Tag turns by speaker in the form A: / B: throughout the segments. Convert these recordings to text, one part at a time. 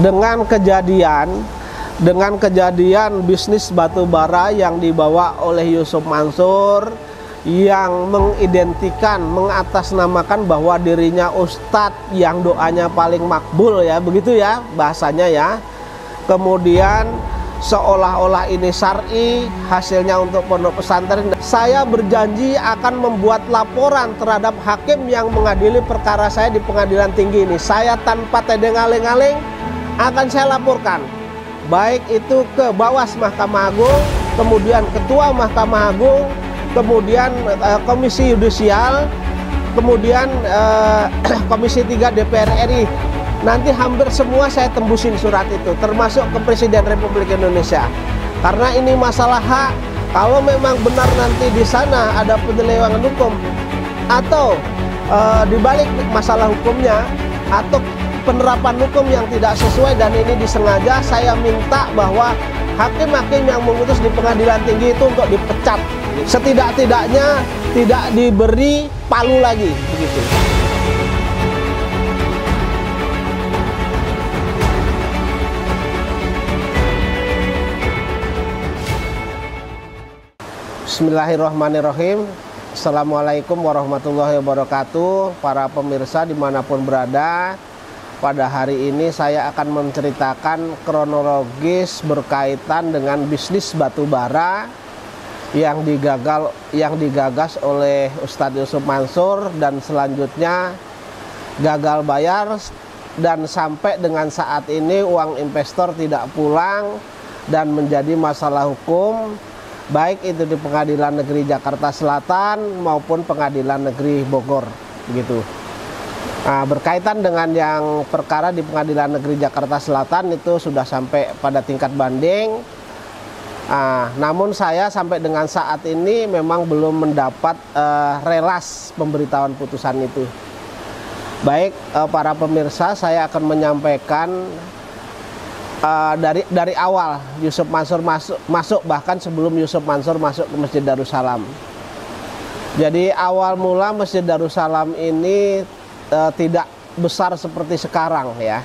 A: dengan kejadian bisnis batu bara yang dibawa oleh Yusuf Mansur, yang mengidentikan, mengatasnamakan bahwa dirinya ustadz yang doanya paling makbul, ya begitu ya bahasanya ya. Kemudian seolah-olah ini syar'i, hasilnya untuk pondok pesantren. Saya berjanji akan membuat laporan terhadap hakim yang mengadili perkara saya di pengadilan tinggi ini. Saya tanpa tedeng-aleng-aleng akan saya laporkan, baik itu ke Bawas Mahkamah Agung, kemudian Ketua Mahkamah Agung, kemudian Komisi Yudisial, kemudian Komisi 3 DPR RI. Nanti hampir semua saya tembusin surat itu, termasuk ke Presiden Republik Indonesia. Karena ini masalah hak. Kalau memang benar nanti di sana ada penyelewengan hukum, atau dibalik masalah hukumnya, atau penerapan hukum yang tidak sesuai dan ini disengaja, saya minta bahwa hakim-hakim yang memutus di pengadilan tinggi itu untuk dipecat. Setidak-tidaknya tidak diberi palu lagi, begitu. Bismillahirrahmanirrahim. Assalamualaikum warahmatullahi wabarakatuh. Para pemirsa dimanapun berada, pada hari ini saya akan menceritakan kronologis berkaitan dengan bisnis batu bara yang digagas oleh Ustadz Yusuf Mansur dan selanjutnya gagal bayar, dan sampai dengan saat ini uang investor tidak pulang dan menjadi masalah hukum, baik itu di Pengadilan Negeri Jakarta Selatan maupun Pengadilan Negeri Bogor, begitu. Nah, berkaitan dengan yang perkara di Pengadilan Negeri Jakarta Selatan itu sudah sampai pada tingkat banding. Namun saya sampai dengan saat ini memang belum mendapat relas pemberitahuan putusan itu. Baik, para pemirsa, saya akan menyampaikan dari awal Yusuf Mansur masuk, bahkan sebelum Yusuf Mansur masuk ke Masjid Darussalam. Jadi awal mula Masjid Darussalam ini tidak besar seperti sekarang ya.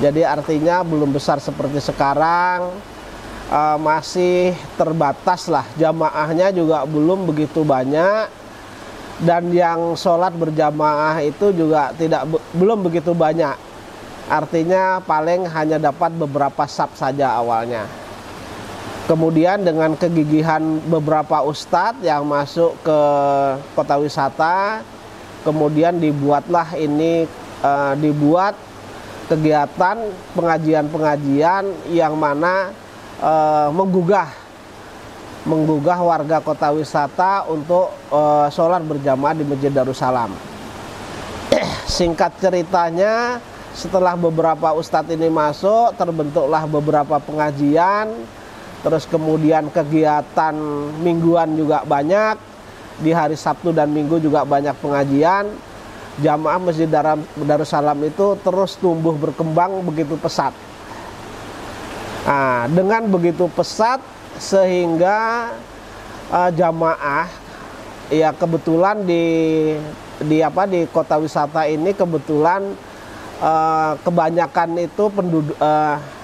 A: Jadi artinya belum besar seperti sekarang, masih terbatas lah, jamaahnya juga belum begitu banyak, dan yang sholat berjamaah itu juga belum begitu banyak. Artinya paling hanya dapat beberapa saf saja awalnya. Kemudian dengan kegigihan beberapa ustadz yang masuk ke kota wisata, kemudian dibuat kegiatan pengajian-pengajian yang mana menggugah warga kota wisata untuk sholat berjamaah di Masjid Darussalam. Singkat ceritanya, setelah beberapa ustadz ini masuk, terbentuklah beberapa pengajian, terus kemudian kegiatan mingguan juga banyak, di hari Sabtu dan Minggu juga banyak pengajian. Jamaah Masjid Darussalam itu terus tumbuh berkembang begitu pesat. Nah, dengan begitu pesat sehingga jamaah, ya kebetulan di kota wisata ini kebetulan kebanyakan itu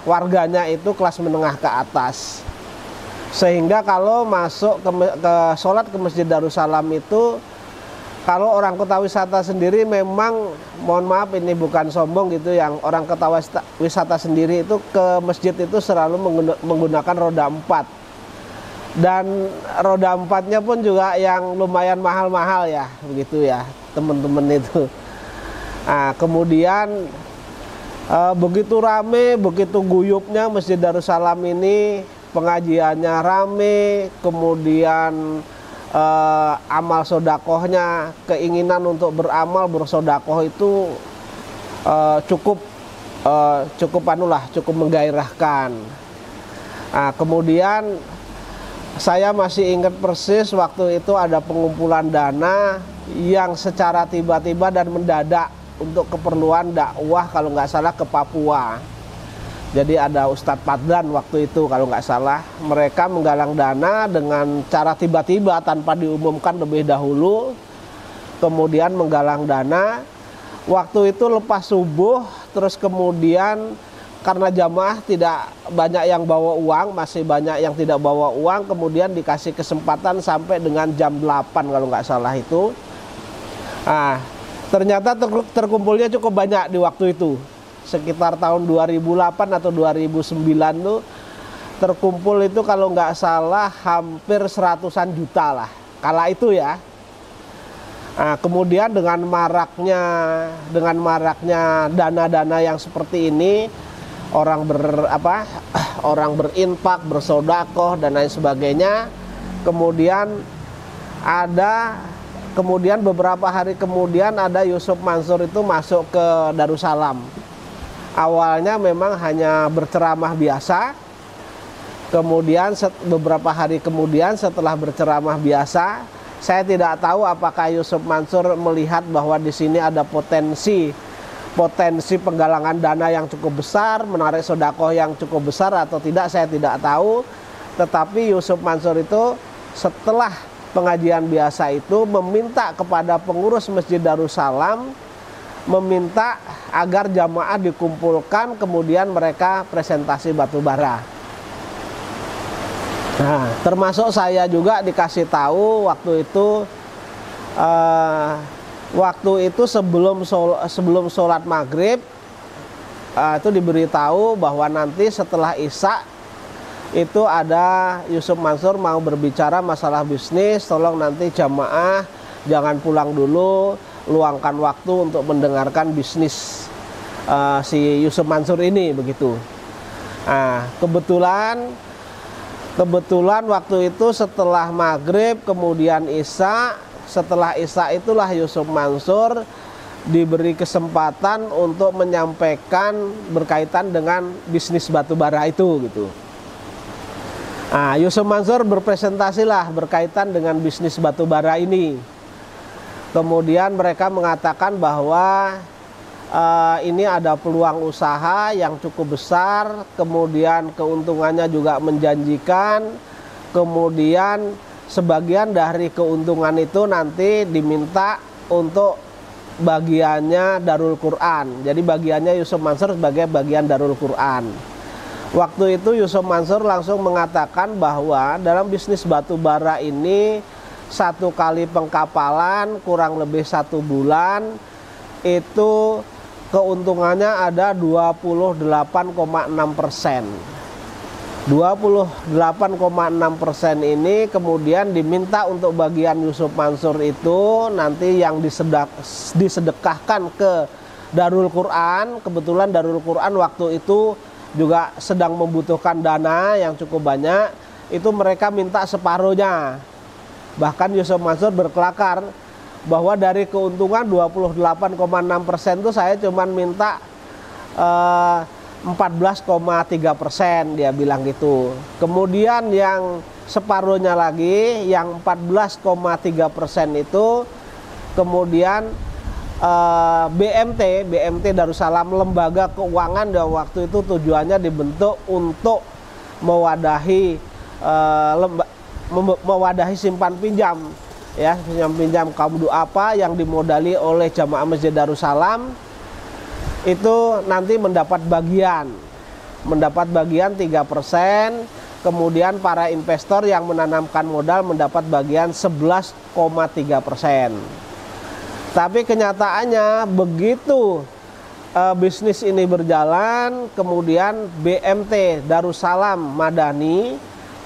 A: warganya itu kelas menengah ke atas, sehingga kalau masuk ke sholat ke Masjid Darussalam itu, kalau orang kota wisata sendiri memang, mohon maaf ini bukan sombong gitu, yang orang kota wisata sendiri itu ke masjid itu selalu menggunakan roda 4, dan roda 4-nya pun juga yang lumayan mahal-mahal ya, begitu ya teman-teman itu. Nah, kemudian begitu rame, begitu guyupnya Masjid Darussalam ini, pengajiannya rame, kemudian amal sodakohnya, keinginan untuk beramal bersodakoh itu cukup menggairahkan. Nah, kemudian saya masih ingat persis waktu itu ada pengumpulan dana yang secara tiba-tiba dan mendadak untuk keperluan dakwah, kalau nggak salah ke Papua. Jadi ada Ustadz Padlan waktu itu kalau nggak salah, mereka menggalang dana dengan cara tiba-tiba tanpa diumumkan lebih dahulu, kemudian menggalang dana. Waktu itu lepas subuh, terus kemudian karena jamaah tidak banyak yang bawa uang, masih banyak yang tidak bawa uang, kemudian dikasih kesempatan sampai dengan jam 8 kalau nggak salah itu. Nah, ternyata terkumpulnya cukup banyak di waktu itu. Sekitar tahun 2008 atau 2009 tuh terkumpul itu kalau nggak salah hampir 100-an juta lah kala itu ya. Nah, kemudian dengan maraknya dana-dana yang seperti ini, orang berinfak, bersodakoh dan lain sebagainya. Kemudian beberapa hari kemudian ada Yusuf Mansur itu masuk ke Darussalam. Awalnya memang hanya berceramah biasa. Kemudian beberapa hari kemudian setelah berceramah biasa, saya tidak tahu apakah Yusuf Mansur melihat bahwa di sini ada potensi penggalangan dana yang cukup besar, menarik sedekah yang cukup besar atau tidak, saya tidak tahu. Tetapi Yusuf Mansur itu setelah pengajian biasa itu meminta kepada pengurus Masjid Darussalam, meminta agar jamaah dikumpulkan, kemudian mereka presentasi batubara. Nah, termasuk saya juga dikasih tahu waktu itu sebelum sholat maghrib itu diberitahu bahwa nanti setelah isya itu ada Yusuf Mansur mau berbicara masalah bisnis. Tolong nanti jamaah jangan pulang dulu, luangkan waktu untuk mendengarkan bisnis si Yusuf Mansur ini begitu. Nah, kebetulan waktu itu setelah maghrib kemudian isya, setelah isya itulah Yusuf Mansur diberi kesempatan untuk menyampaikan berkaitan dengan bisnis batubara itu gitu. Nah, Yusuf Mansur berpresentasilah berkaitan dengan bisnis batubara ini. Kemudian mereka mengatakan bahwa ini ada peluang usaha yang cukup besar, kemudian keuntungannya juga menjanjikan, kemudian sebagian dari keuntungan itu nanti diminta untuk bagiannya Darul Quran. Jadi bagiannya Yusuf Mansur sebagai bagian Darul Quran. Waktu itu Yusuf Mansur langsung mengatakan bahwa dalam bisnis batubara ini satu kali pengkapalan kurang lebih 1 bulan itu keuntungannya ada 28,6%. 28,6% ini kemudian diminta untuk bagian Yusuf Mansur itu nanti yang disedekahkan ke Darul Quran. Kebetulan Darul Quran waktu itu juga sedang membutuhkan dana yang cukup banyak. Itu mereka minta separuhnya. Bahkan Yusuf Mansur berkelakar bahwa dari keuntungan 28,6% itu saya cuma minta 14,3%, dia bilang gitu. Kemudian yang separuhnya lagi, yang 14,3% itu kemudian BMT Darussalam, lembaga keuangan yang waktu itu tujuannya dibentuk untuk mewadahi simpan pinjam, ya, pinjam kaum du'afa yang dimodali oleh jamaah Masjid Darussalam. Itu nanti mendapat bagian 3%, kemudian para investor yang menanamkan modal mendapat bagian 11,3%. Tapi kenyataannya begitu bisnis ini berjalan, kemudian BMT Darussalam Madani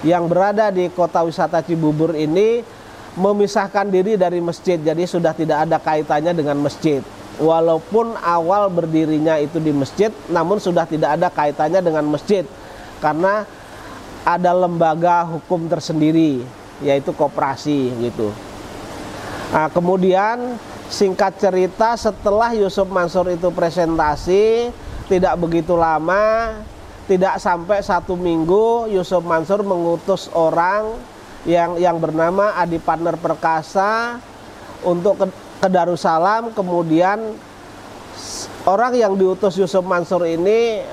A: yang berada di kota wisata Cibubur ini memisahkan diri dari masjid, jadi sudah tidak ada kaitannya dengan masjid. Walaupun awal berdirinya itu di masjid, namun sudah tidak ada kaitannya dengan masjid karena ada lembaga hukum tersendiri, yaitu koperasi gitu. Nah, kemudian singkat cerita, setelah Yusuf Mansur itu presentasi, tidak begitu lama, tidak sampai 1 minggu, Yusuf Mansur mengutus orang yang bernama Adi Partner Perkasa untuk ke Darussalam. Kemudian orang yang diutus Yusuf Mansur ini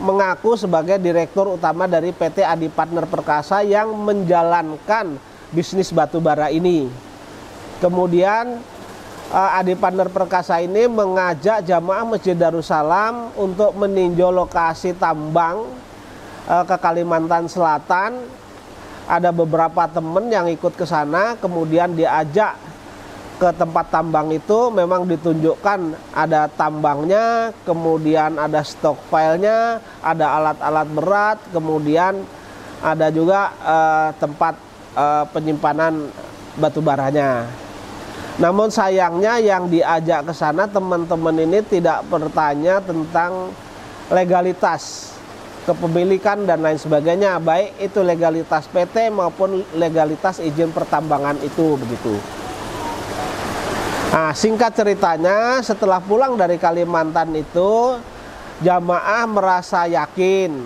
A: mengaku sebagai direktur utama dari PT Adi Partner Perkasa yang menjalankan bisnis batubara ini. Kemudian Adi Pandar Perkasa ini mengajak jamaah Masjid Darussalam untuk meninjau lokasi tambang ke Kalimantan Selatan. Ada beberapa teman yang ikut ke sana, kemudian diajak ke tempat tambang itu. Memang ditunjukkan ada tambangnya, kemudian ada stockpile-nya, ada alat-alat berat, kemudian ada juga tempat penyimpanan batu baranya. Namun sayangnya yang diajak ke sana teman-teman ini tidak bertanya tentang legalitas kepemilikan dan lain sebagainya, baik itu legalitas PT maupun legalitas izin pertambangan itu begitu. Nah, singkat ceritanya, setelah pulang dari Kalimantan itu, jamaah merasa yakin,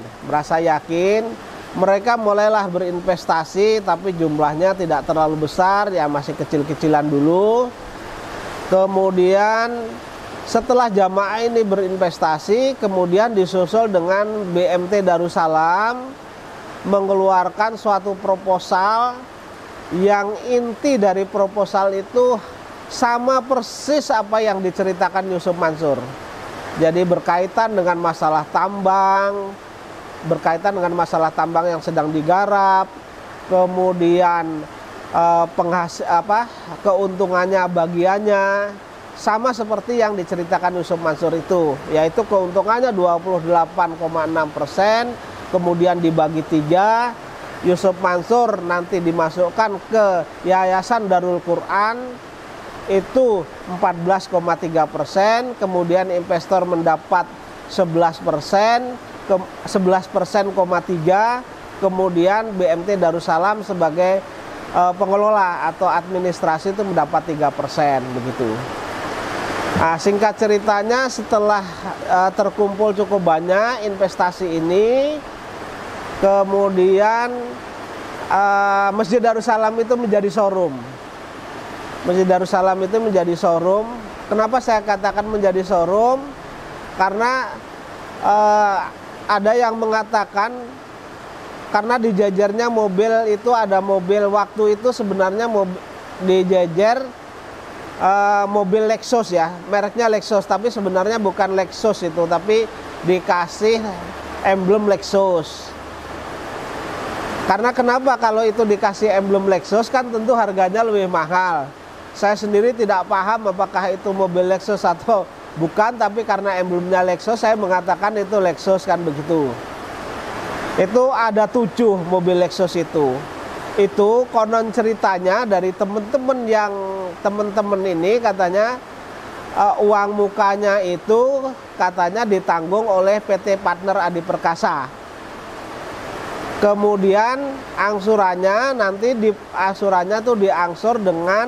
A: mereka mulailah berinvestasi, tapi jumlahnya tidak terlalu besar, ya masih kecil-kecilan dulu. Kemudian setelah jamaah ini berinvestasi, kemudian disusul dengan BMT Darussalam mengeluarkan suatu proposal yang inti dari proposal itu sama persis apa yang diceritakan Yusuf Mansur. Jadi berkaitan dengan masalah tambang, yang sedang digarap, kemudian keuntungannya, bagiannya sama seperti yang diceritakan Yusuf Mansur itu, yaitu keuntungannya 28,6%, kemudian dibagi 3. Yusuf Mansur nanti dimasukkan ke Yayasan Darul Quran itu 14,3%, kemudian investor mendapat 11%, 11,3%, kemudian BMT Darussalam sebagai pengelola atau administrasi itu mendapat 3% begitu. Nah, singkat ceritanya, setelah terkumpul cukup banyak investasi ini, kemudian Masjid Darussalam itu menjadi showroom. Kenapa saya katakan menjadi showroom? Karena ada yang mengatakan karena dijajarnya mobil itu, ada mobil waktu itu sebenarnya dijajar mobil Lexus ya, mereknya Lexus, tapi sebenarnya bukan Lexus itu, tapi dikasih emblem Lexus. Karena kenapa kalau itu dikasih emblem Lexus, kan tentu harganya lebih mahal. Saya sendiri tidak paham apakah itu mobil Lexus atau bukan, tapi karena emblemnya Lexus saya mengatakan itu Lexus, kan begitu. Itu ada 7 mobil Lexus itu. Itu konon ceritanya dari teman-teman ini katanya uang mukanya itu katanya ditanggung oleh PT Partner Adi Perkasa. Kemudian angsurannya nanti diangsur dengan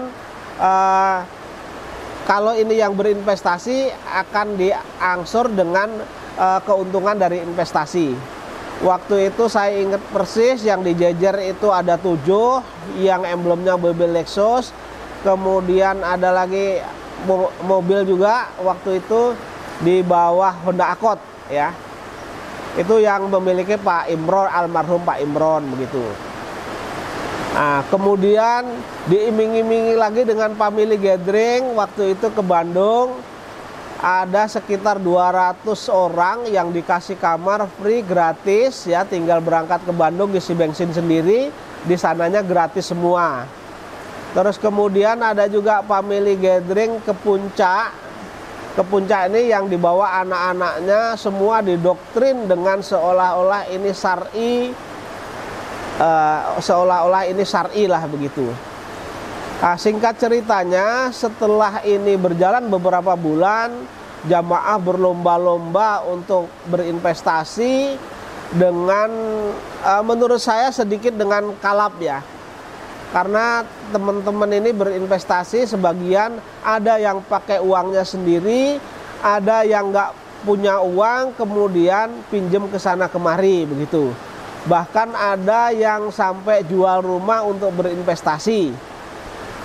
A: kalau ini yang berinvestasi akan diangsur dengan keuntungan dari investasi. Waktu itu saya ingat persis yang dijejer itu ada 7 yang emblemnya mobil Lexus. Kemudian ada lagi mobil juga waktu itu di bawah Honda Accord ya. Itu yang memiliki Pak Imron, almarhum Pak Imron begitu. Nah, kemudian diiming-imingi lagi dengan family gathering. Waktu itu ke Bandung ada sekitar 200 orang yang dikasih kamar free gratis ya, tinggal berangkat ke Bandung isi bensin sendiri, di sananya gratis semua. Terus kemudian ada juga family gathering ke Puncak. Ke Puncak ini yang dibawa anak-anaknya semua didoktrin dengan seolah-olah ini syar'i lah begitu. Nah, singkat ceritanya, setelah ini berjalan beberapa bulan, jamaah berlomba-lomba untuk berinvestasi dengan menurut saya sedikit dengan kalap ya. Karena teman-teman ini berinvestasi, sebagian ada yang pakai uangnya sendiri, ada yang nggak punya uang kemudian pinjem ke sana kemari begitu. Bahkan ada yang sampai jual rumah untuk berinvestasi.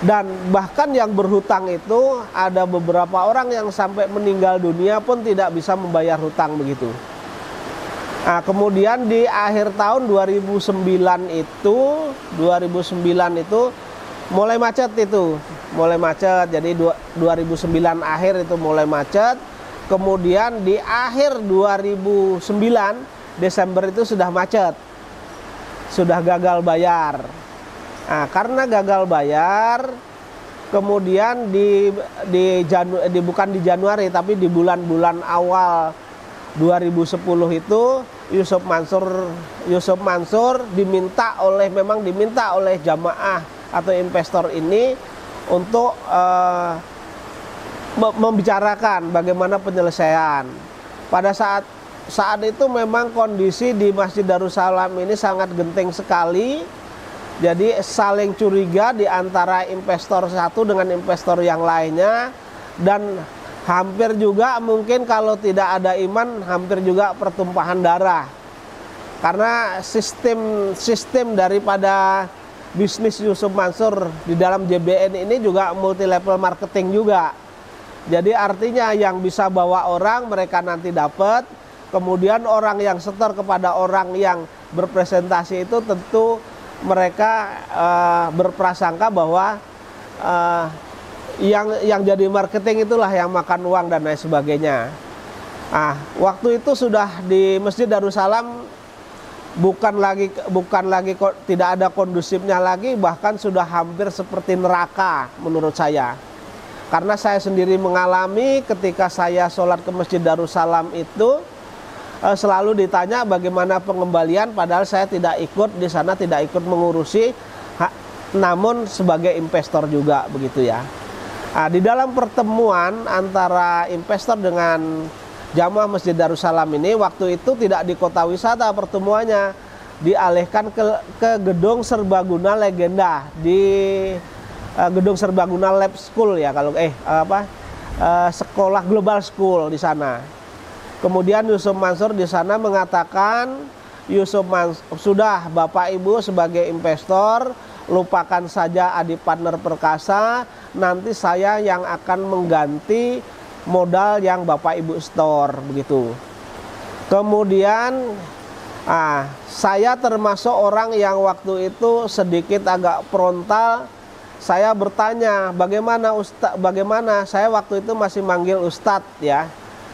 A: Dan bahkan yang berhutang itu ada beberapa orang yang sampai meninggal dunia pun tidak bisa membayar hutang begitu. Nah, kemudian di akhir tahun 2009 itu mulai macet itu, mulai macet. Jadi 2009 akhir itu mulai macet. Kemudian di akhir 2009 Desember itu sudah macet, sudah gagal bayar. Nah, karena gagal bayar, kemudian bukan di Januari tapi di bulan-bulan awal 2010 itu Yusuf Mansur diminta oleh jamaah atau investor ini untuk membicarakan bagaimana penyelesaian. Pada saat itu memang kondisi di Masjid Darussalam ini sangat genting sekali. Jadi saling curiga di antara investor satu dengan investor yang lainnya, dan hampir juga mungkin kalau tidak ada iman hampir juga pertumpahan darah. Karena sistem daripada bisnis Yusuf Mansur di dalam JBN ini juga multi level marketing juga. Jadi artinya yang bisa bawa orang mereka nanti dapat, kemudian orang yang setor kepada orang yang berpresentasi itu tentu mereka berprasangka bahwa yang jadi marketing itulah yang makan uang dan lain sebagainya. Nah, waktu itu sudah di Masjid Darussalam bukan lagi tidak ada kondusifnya lagi, bahkan sudah hampir seperti neraka menurut saya. Karena saya sendiri mengalami ketika saya sholat ke Masjid Darussalam itu selalu ditanya bagaimana pengembalian, padahal saya tidak ikut di sana, tidak ikut mengurusi, namun sebagai investor juga begitu ya. Nah, di dalam pertemuan antara investor dengan jamaah Masjid Darussalam ini, waktu itu tidak di kota wisata pertemuannya, dialihkan ke gedung serbaguna legenda di gedung serbaguna lab school ya, kalau sekolah global school di sana. Kemudian Yusuf Mansur di sana mengatakan, sudah Bapak Ibu sebagai investor lupakan saja adik partner perkasa, nanti saya yang akan mengganti modal yang Bapak Ibu store begitu. Kemudian saya termasuk orang yang waktu itu sedikit agak frontal. Saya bertanya, bagaimana saya waktu itu masih manggil Ustadz ya.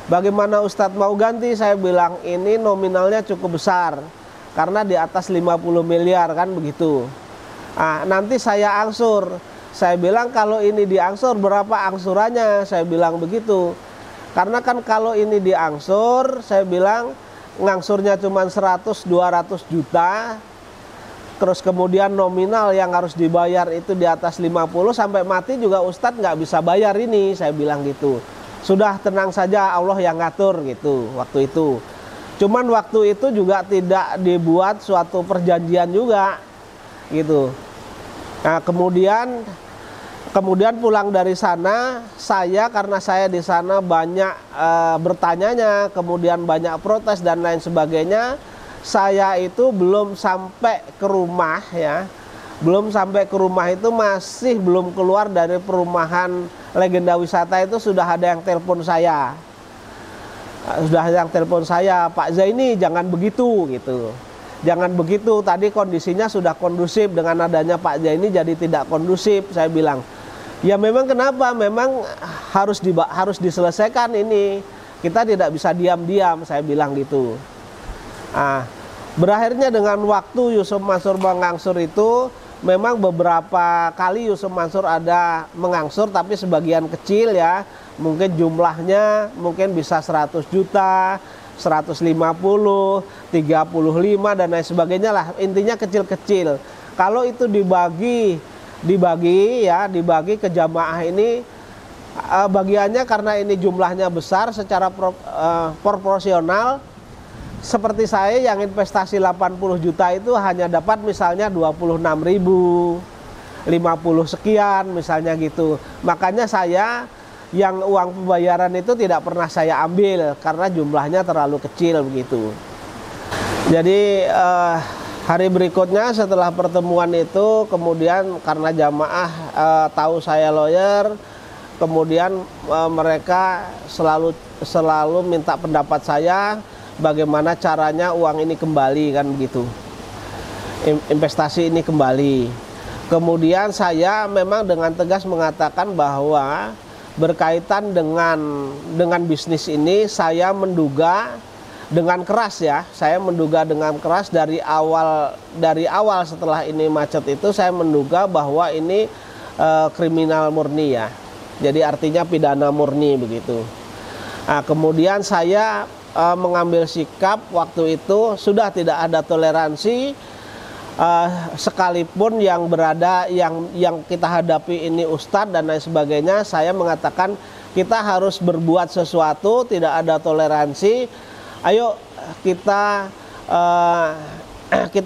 A: Bagaimana Ustadz mau ganti? Saya bilang ini nominalnya cukup besar karena di atas 50 miliar kan begitu. Nanti saya angsur. Saya bilang kalau ini diangsur berapa angsurannya? Saya bilang begitu. Karena kan kalau ini diangsur, saya bilang ngangsurnya cuma 100-200 juta. Terus kemudian nominal yang harus dibayar itu di atas 50, sampai mati juga Ustadz nggak bisa bayar ini, saya bilang gitu. Sudah tenang saja, Allah yang ngatur gitu waktu itu. Cuman waktu itu juga tidak dibuat suatu perjanjian juga gitu. Nah, kemudian pulang dari sana, karena saya di sana banyak bertanyanya, kemudian banyak protes dan lain sebagainya. Saya itu belum sampai ke rumah ya, itu masih belum keluar dari perumahan legenda wisata itu sudah ada yang telepon saya. Pak Zaini jangan begitu gitu. Jangan begitu, tadi kondisinya sudah kondusif, dengan adanya Pak Zaini jadi tidak kondusif. Saya bilang, ya memang kenapa? Memang harus diselesaikan ini. Kita tidak bisa diam-diam, saya bilang gitu. Berakhirnya dengan waktu Yusuf Mansur mengangsur itu, memang beberapa kali Yusuf Mansur ada mengangsur, tapi sebagian kecil ya, mungkin jumlahnya mungkin bisa 100 juta, 150, 35 dan lain sebagainya lah, intinya kecil-kecil. Kalau itu dibagi ke jamaah ini, bagiannya karena ini jumlahnya besar secara proporsional. Seperti saya yang investasi 80 juta itu hanya dapat misalnya 26.000, 50 sekian misalnya gitu. Makanya saya yang uang pembayaran itu tidak pernah saya ambil karena jumlahnya terlalu kecil begitu. Jadi hari berikutnya setelah pertemuan itu, kemudian karena jamaah tahu saya lawyer, kemudian mereka selalu minta pendapat saya bagaimana caranya uang ini kembali kan begitu, investasi ini kembali. Kemudian saya memang dengan tegas mengatakan bahwa berkaitan dengan bisnis ini, saya menduga dengan keras ya, saya menduga dengan keras dari awal setelah ini macet itu, saya menduga bahwa ini kriminal murni ya. Jadi artinya pidana murni begitu. Nah, kemudian saya mengambil sikap waktu itu sudah tidak ada toleransi, sekalipun yang kita hadapi ini ustadz dan lain sebagainya. Saya mengatakan kita harus berbuat sesuatu, tidak ada toleransi. Ayo kita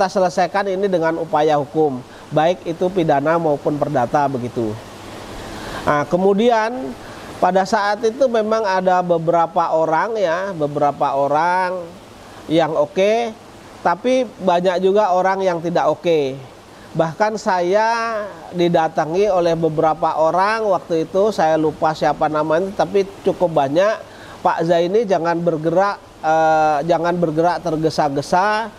A: selesaikan ini dengan upaya hukum, baik itu pidana maupun perdata begitu. Nah, kemudian pada saat itu memang ada beberapa orang yang oke, tapi banyak juga orang yang tidak oke. Bahkan saya didatangi oleh beberapa orang waktu itu, saya lupa siapa namanya, tapi cukup banyak. Pak Zaini jangan bergerak tergesa-gesa,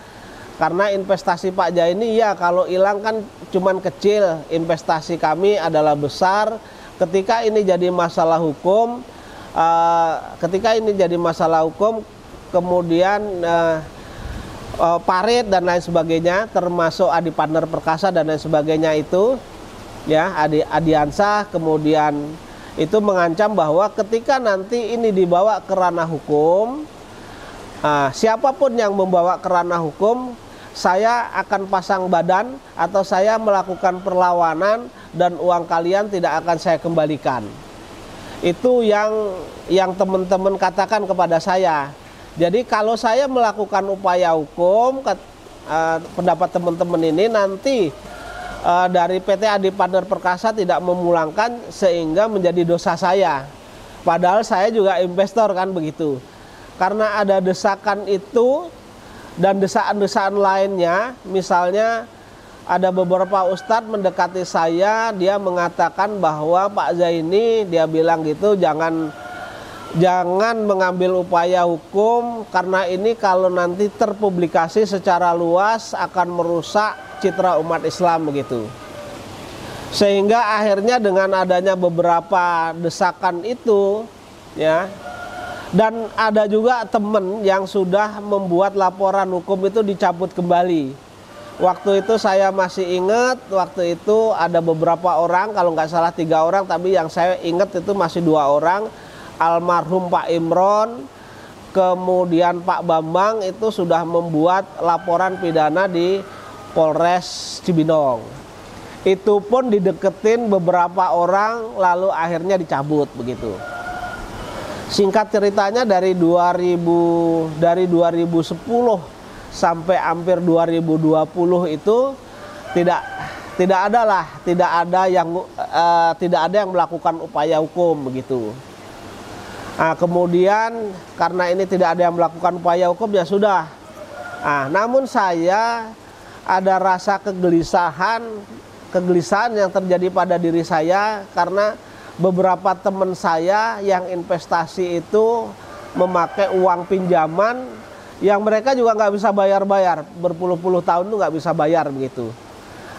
A: karena investasi Pak Zaini ya kalau hilang kan cuman kecil, investasi kami adalah besar. Ketika ini jadi masalah hukum, kemudian Parit dan lain sebagainya, termasuk Adi Partner Perkasa dan lain sebagainya itu ya, Adiansah, kemudian itu mengancam bahwa ketika nanti ini dibawa ke ranah hukum, siapapun yang membawa ke ranah hukum, saya akan pasang badan atau saya melakukan perlawanan dan uang kalian tidak akan saya kembalikan. Itu yang teman-teman katakan kepada saya. Jadi kalau saya melakukan upaya hukum, pendapat teman-teman ini nanti dari PT Adi Partner Perkasa tidak memulangkan sehingga menjadi dosa saya. Padahal saya juga investor kan begitu. Karena ada desakan itu dan desaan-desaan lainnya, misalnya ada beberapa ustadz mendekati saya, dia mengatakan bahwa Pak Zaini, dia bilang gitu, jangan mengambil upaya hukum karena ini kalau nanti terpublikasi secara luas akan merusak citra umat Islam begitu. Sehingga akhirnya dengan adanya beberapa desakan itu ya, dan ada juga teman yang sudah membuat laporan hukum itu dicabut kembali. Waktu itu saya masih ingat, waktu itu ada beberapa orang, kalau nggak salah 3 orang, tapi yang saya ingat itu masih 2 orang. Almarhum Pak Imron, kemudian Pak Bambang itu sudah membuat laporan pidana di Polres Cibinong. Itu pun dideketin beberapa orang, lalu akhirnya dicabut begitu. Singkat ceritanya dari 2010 sampai hampir 2020 itu tidak ada yang melakukan upaya hukum begitu. Nah, kemudian karena ini tidak ada yang melakukan upaya hukum ya sudah. Nah, namun saya ada rasa kegelisahan yang terjadi pada diri saya karena beberapa teman saya yang investasi itu memakai uang pinjaman yang mereka juga nggak bisa bayar, berpuluh-puluh tahun itu nggak bisa bayar begitu.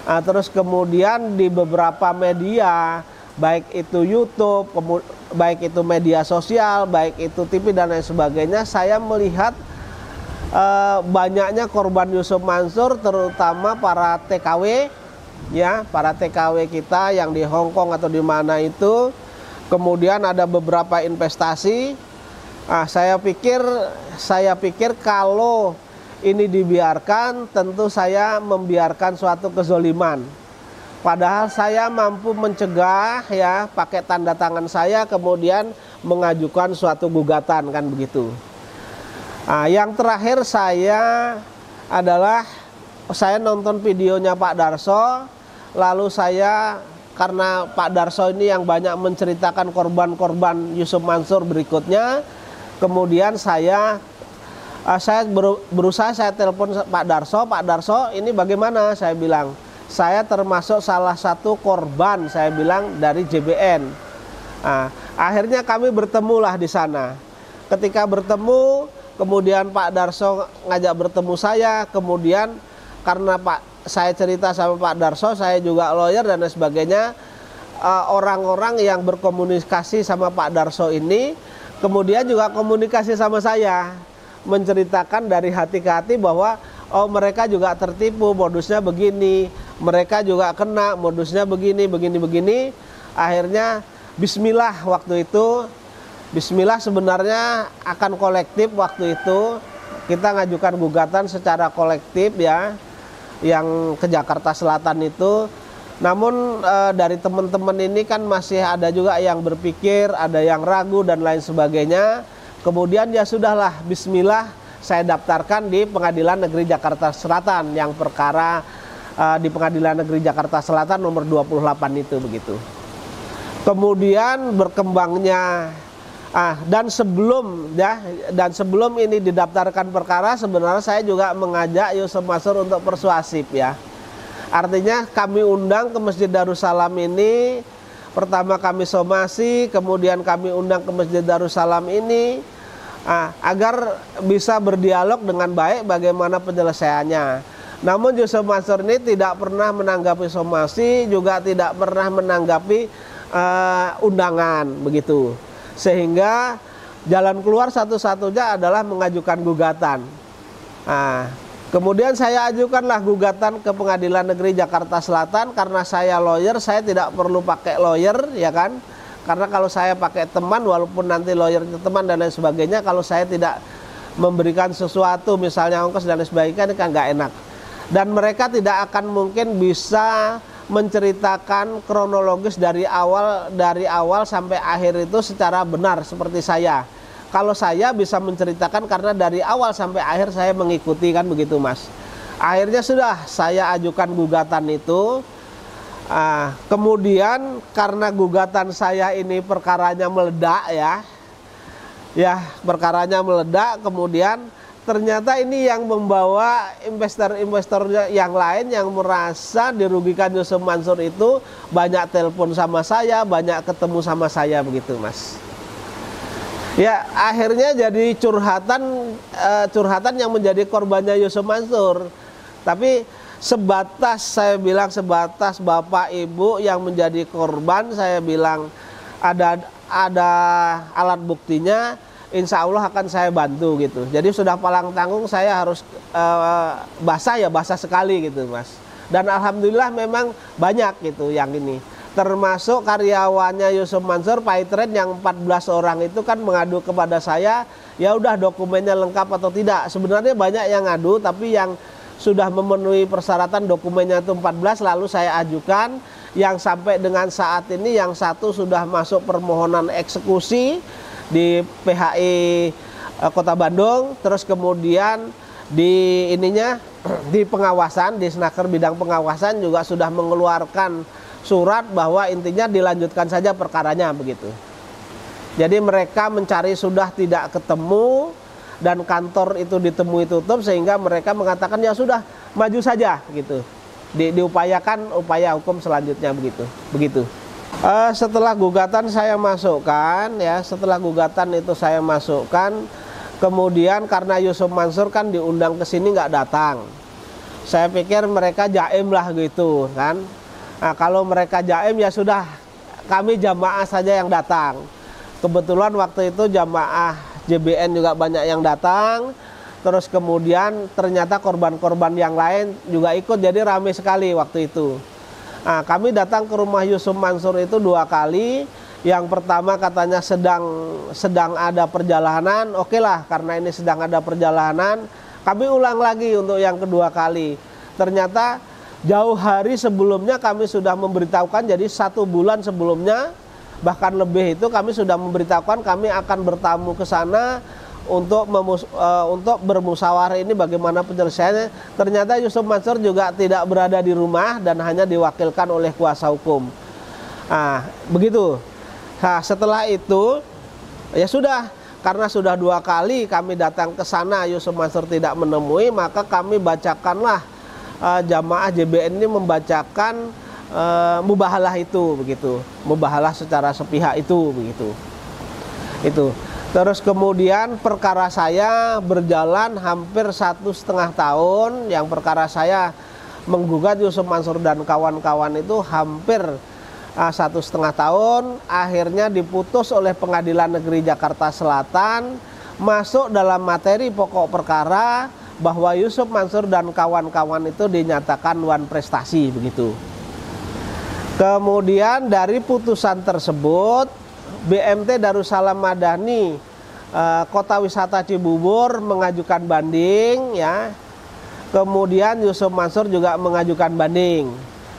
A: Nah, terus kemudian di beberapa media, baik itu YouTube, baik itu media sosial, baik itu TV dan lain sebagainya, saya melihat banyaknya korban Yusuf Mansur, terutama para TKW, ya, para TKW kita yang di Hong Kong atau di mana itu. Kemudian ada beberapa investasi. Saya pikir kalau ini dibiarkan, tentu saya membiarkan suatu kezoliman. Padahal saya mampu mencegah ya, pakai tanda tangan saya, kemudian mengajukan suatu gugatan kan begitu. Yang terakhir saya nonton videonya Pak Darso, lalu karena Pak Darso ini yang banyak menceritakan korban-korban Yusuf Mansur berikutnya. Kemudian saya berusaha, saya telepon Pak Darso, ini bagaimana? Saya bilang, saya termasuk salah satu korban, saya bilang, dari JBN. Akhirnya kami bertemulah di sana. Ketika bertemu, kemudian Pak Darso ngajak bertemu saya, kemudian karena saya cerita sama Pak Darso, saya juga lawyer dan lain sebagainya. Orang-orang yang berkomunikasi sama Pak Darso ini kemudian juga komunikasi sama saya, menceritakan dari hati ke hati bahwa oh mereka juga tertipu, modusnya begini, mereka juga kena modusnya begini. Akhirnya bismillah waktu itu, bismillah sebenarnya akan kolektif waktu itu. Kita ngajukan gugatan secara kolektif ya, yang ke Jakarta Selatan itu. Namun dari teman-teman ini kan masih ada juga yang berpikir, ada yang ragu dan lain sebagainya. Kemudian ya sudahlah, bismillah saya daftarkan di Pengadilan Negeri Jakarta Selatan, yang perkara di Pengadilan Negeri Jakarta Selatan nomor 28 itu begitu. Kemudian berkembangnya dan sebelum ini didaftarkan perkara, sebenarnya saya juga mengajak Yusuf Mansur untuk persuasif ya. Artinya kami undang ke Masjid Darussalam ini, pertama kami somasi, kemudian kami undang ke Masjid Darussalam ini agar bisa berdialog dengan baik bagaimana penyelesaiannya. Namun Yusuf Mansur ini tidak pernah menanggapi somasi, juga tidak pernah menanggapi undangan begitu. Sehingga jalan keluar satu-satunya adalah mengajukan gugatan. Kemudian saya ajukanlah gugatan ke Pengadilan Negeri Jakarta Selatan. Karena saya lawyer, saya tidak perlu pakai lawyer ya kan. Karena kalau saya pakai teman, walaupun nanti lawyer itu teman dan lain sebagainya, kalau saya tidak memberikan sesuatu misalnya ongkos dan lain sebagainya, ini kan nggak enak. Dan mereka tidak akan mungkin bisa menceritakan kronologis dari awal sampai akhir itu secara benar seperti saya. Kalau saya bisa menceritakan karena dari awal sampai akhir saya mengikuti, kan begitu Mas. Akhirnya sudah saya ajukan gugatan itu. Kemudian karena gugatan saya ini perkaranya meledak ya perkaranya meledak, kemudian ternyata ini yang membawa investor-investor yang lain yang merasa dirugikan Yusuf Mansur itu banyak telepon sama saya, banyak ketemu sama saya begitu Mas. Ya akhirnya jadi curhatan yang menjadi korbannya Yusuf Mansur. Tapi saya bilang sebatas bapak ibu yang menjadi korban, saya bilang ada alat buktinya, insya Allah akan saya bantu gitu. Jadi sudah palang tanggung, saya harus basah sekali gitu Mas. Dan alhamdulillah memang banyak gitu yang ini. Termasuk karyawannya Yusuf Mansur, Paitren yang 14 orang itu kan mengadu kepada saya, ya udah dokumennya lengkap atau tidak. Sebenarnya banyak yang ngadu, tapi yang sudah memenuhi persyaratan dokumennya itu 14, lalu saya ajukan. Yang sampai dengan saat ini yang satu sudah masuk permohonan eksekusi di PHI Kota Bandung, terus kemudian di pengawasan, di Snaker bidang pengawasan juga sudah mengeluarkan surat bahwa intinya dilanjutkan saja perkaranya begitu. Jadi mereka mencari sudah tidak ketemu dan kantor itu ditemui tutup, sehingga mereka mengatakan ya sudah maju saja gitu. Diupayakan upaya hukum selanjutnya begitu. Setelah gugatan saya masukkan ya, kemudian karena Yusuf Mansur kan diundang ke sini nggak datang. Saya pikir mereka jaim lah gitu kan. Nah, kalau mereka jaim ya sudah, kami jamaah saja yang datang. Kebetulan waktu itu jamaah JBN juga banyak yang datang. Terus kemudian ternyata korban-korban yang lain juga ikut, jadi ramai sekali waktu itu. Nah, kami datang ke rumah Yusuf Mansur itu 2 kali. Yang pertama katanya sedang ada perjalanan. Oke lah, karena ini sedang ada perjalanan, kami ulang lagi untuk yang kedua kali. Ternyata jauh hari sebelumnya kami sudah memberitahukan, jadi 1 bulan sebelumnya bahkan lebih itu kami sudah memberitahukan kami akan bertamu ke sana untuk bermusyawarah ini bagaimana penyelesaiannya. Ternyata Yusuf Mansur juga tidak berada di rumah dan hanya diwakilkan oleh kuasa hukum. Nah, begitu. Nah, setelah itu ya sudah, karena sudah 2 kali kami datang ke sana Yusuf Mansur tidak menemui, maka kami bacakanlah, jamaah JBN ini membacakan mubahalah itu begitu, mubahalah secara sepihak itu begitu. Itu. Terus kemudian perkara saya berjalan hampir 1,5 tahun. Yang perkara saya menggugat Yusuf Mansur dan kawan-kawan itu hampir 1,5 tahun. Akhirnya diputus oleh Pengadilan Negeri Jakarta Selatan, masuk dalam materi pokok perkara bahwa Yusuf Mansur dan kawan-kawan itu dinyatakan wan prestasi begitu. Kemudian dari putusan tersebut BMT Darussalam Madani Kota Wisata Cibubur mengajukan banding ya. Kemudian Yusuf Mansur juga mengajukan banding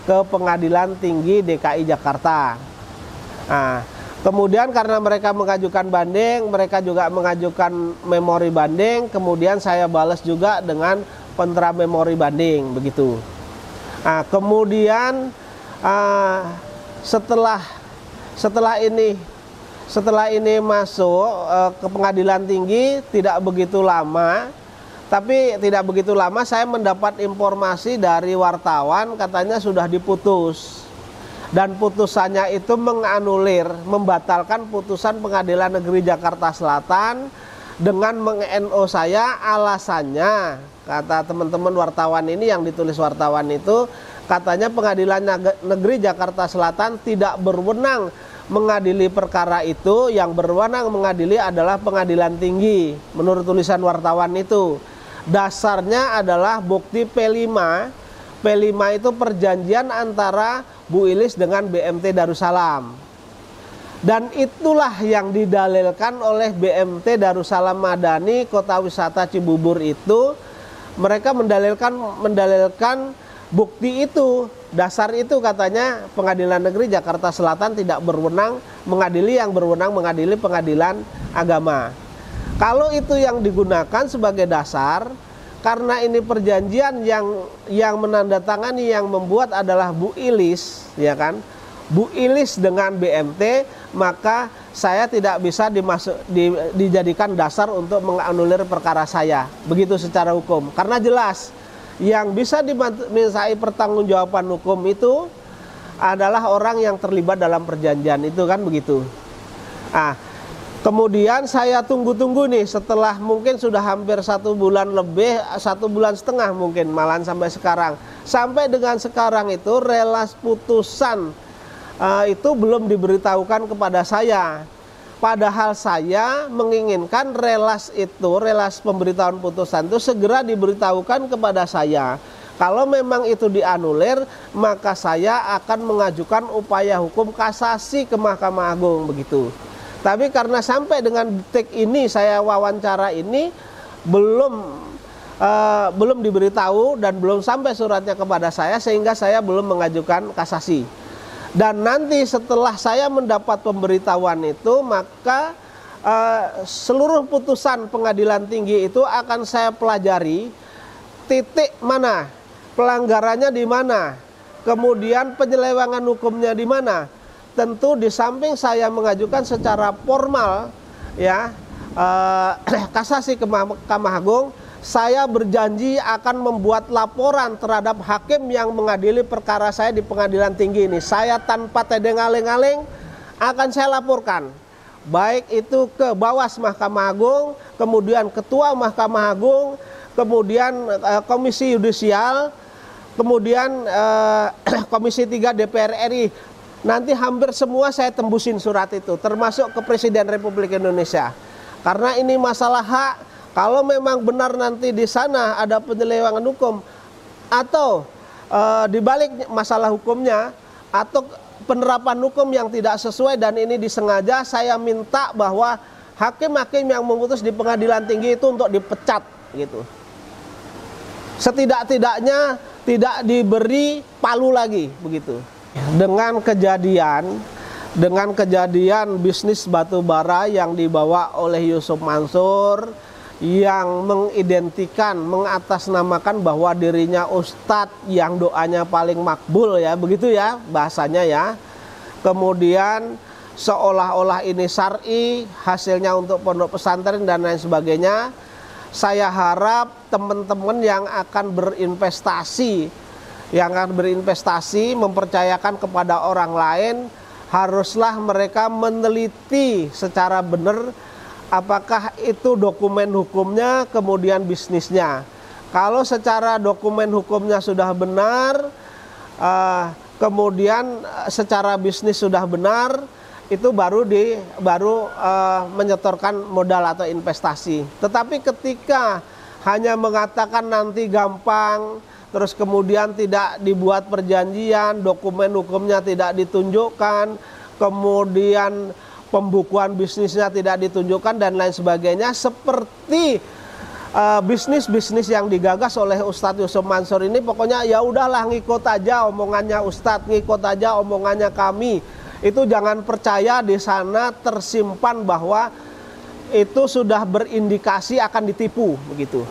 A: ke Pengadilan Tinggi DKI Jakarta. Nah, kemudian karena mereka mengajukan banding, mereka juga mengajukan memori banding, kemudian saya balas juga dengan kontra memori banding begitu. Nah, kemudian setelah ini masuk ke Pengadilan Tinggi tidak begitu lama. Tapi tidak begitu lama saya mendapat informasi dari wartawan katanya sudah diputus. Dan putusannya itu menganulir, membatalkan putusan Pengadilan Negeri Jakarta Selatan dengan meng-NO saya. Alasannya, kata teman-teman wartawan ini yang ditulis wartawan itu, katanya Pengadilan Negeri Jakarta Selatan tidak berwenang mengadili perkara itu, yang berwenang mengadili adalah Pengadilan Tinggi. Menurut tulisan wartawan itu, dasarnya adalah bukti P5. P5 itu perjanjian antara Bu Ilis dengan BMT Darussalam. Dan itulah yang didalilkan oleh BMT Darussalam Madani Kota Wisata Cibubur itu. Mereka mendalilkan bukti itu. Dasar itu katanya Pengadilan Negeri Jakarta Selatan tidak berwenang mengadili, yang berwenang mengadili Pengadilan Agama. Kalau itu yang digunakan sebagai dasar, karena ini perjanjian yang menandatangani, yang membuat adalah Bu Ilis, ya kan? Bu Ilis dengan BMT, maka saya tidak bisa dijadikan dasar untuk menganulir perkara saya. Begitu secara hukum. Karena jelas yang bisa dimintai pertanggungjawaban hukum itu adalah orang yang terlibat dalam perjanjian itu, kan begitu. Kemudian saya tunggu-tunggu nih, setelah mungkin sudah hampir 1 bulan lebih, 1,5 bulan mungkin, malahan sampai sekarang. Sampai dengan sekarang itu relas putusan itu belum diberitahukan kepada saya. Padahal saya menginginkan relas pemberitahuan putusan itu segera diberitahukan kepada saya. Kalau memang itu dianulir, maka saya akan mengajukan upaya hukum kasasi ke Mahkamah Agung begitu. Tapi karena sampai dengan detik ini saya wawancara ini belum diberitahu dan belum sampai suratnya kepada saya, sehingga saya belum mengajukan kasasi. Dan nanti setelah saya mendapat pemberitahuan itu, maka seluruh putusan Pengadilan Tinggi itu akan saya pelajari, titik mana, pelanggarannya di mana, kemudian penyelewengan hukumnya di mana. Tentu di samping saya mengajukan secara formal ya kasasi ke Mahkamah Agung, saya berjanji akan membuat laporan terhadap hakim yang mengadili perkara saya di Pengadilan Tinggi ini. Saya tanpa tedeng aling-aling akan saya laporkan, baik itu ke Bawas Mahkamah Agung, kemudian Ketua Mahkamah Agung, kemudian Komisi Yudisial, kemudian Komisi 3 DPR RI. Nanti hampir semua saya tembusin surat itu, termasuk ke Presiden Republik Indonesia. Karena ini masalah hak. Kalau memang benar nanti di sana ada penyelewengan hukum, atau dibalik masalah hukumnya, atau penerapan hukum yang tidak sesuai dan ini disengaja, saya minta bahwa hakim-hakim yang memutus di Pengadilan Tinggi itu untuk dipecat gitu. Setidak-tidaknya tidak diberi palu lagi begitu. Dengan kejadian bisnis batu bara yang dibawa oleh Yusuf Mansur, yang mengidentikan, mengatasnamakan bahwa dirinya ustadz yang doanya paling makbul ya, begitu ya bahasanya ya. Kemudian seolah-olah ini syar'i, hasilnya untuk pondok pesantren dan lain sebagainya. Saya harap teman-teman yang akan berinvestasi, mempercayakan kepada orang lain, haruslah mereka meneliti secara benar apakah itu dokumen hukumnya, kemudian bisnisnya. Kalau secara dokumen hukumnya sudah benar, kemudian secara bisnis sudah benar, itu baru menyetorkan modal atau investasi. Tetapi ketika hanya mengatakan nanti gampang, terus kemudian tidak dibuat perjanjian, dokumen hukumnya tidak ditunjukkan, kemudian pembukuan bisnisnya tidak ditunjukkan dan lain sebagainya, seperti bisnis-bisnis yang digagas oleh Ustadz Yusuf Mansur ini, pokoknya ya udahlah, ngikut aja omongannya Ustadz, ngikut aja omongannya kami. Itu jangan percaya, di sana tersimpan bahwa itu sudah berindikasi akan ditipu begitu.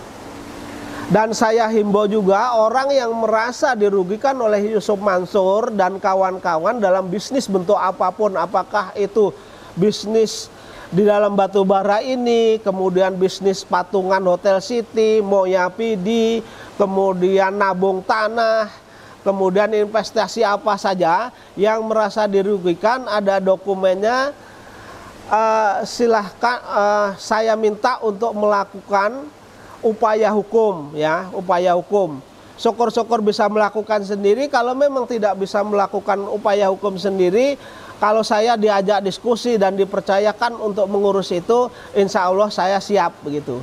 A: Dan saya himbau juga orang yang merasa dirugikan oleh Yusuf Mansur dan kawan-kawan dalam bisnis bentuk apapun, apakah itu bisnis di dalam batu bara ini, kemudian bisnis patungan Hotel City, Moya PD, kemudian nabung tanah, kemudian investasi apa saja yang merasa dirugikan, ada dokumennya, silahkan saya minta untuk melakukan upaya hukum, ya, upaya hukum. Syukur-syukur bisa melakukan sendiri. Kalau memang tidak bisa melakukan upaya hukum sendiri, kalau saya diajak diskusi dan dipercayakan untuk mengurus itu, insya Allah saya siap begitu.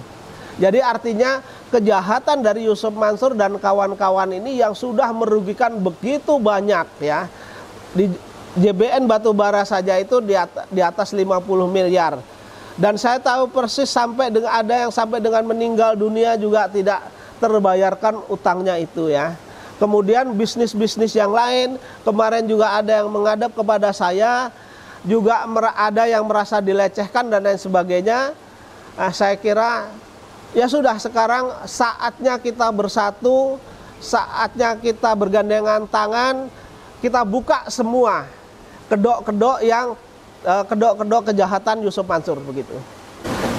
A: Jadi artinya kejahatan dari Yusuf Mansur dan kawan-kawan ini yang sudah merugikan begitu banyak, ya. Di JBN Batubara saja itu di atas 50 miliar. Dan saya tahu persis sampai dengan ada yang sampai dengan meninggal dunia juga tidak terbayarkan utangnya itu, ya. Kemudian bisnis-bisnis yang lain, kemarin juga ada yang menghadap kepada saya, juga ada yang merasa dilecehkan dan lain sebagainya. Saya kira ya sudah, sekarang saatnya kita bersatu, saatnya kita bergandengan tangan, kita buka semua kedok-kedok kejahatan Yusuf Mansur begitu.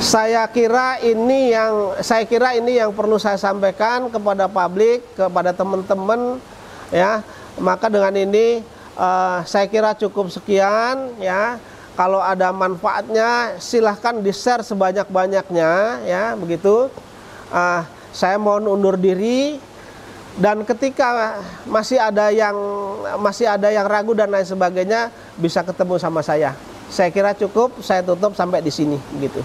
A: Saya kira ini yang perlu saya sampaikan kepada publik, kepada teman-teman, ya. Maka dengan ini saya kira cukup sekian, ya. Kalau ada manfaatnya silahkan di-share sebanyak-banyaknya, ya, begitu. Saya mohon undur diri, dan ketika masih ada yang ragu dan lain sebagainya, bisa ketemu sama saya. Saya kira cukup, saya tutup sampai di sini begitu.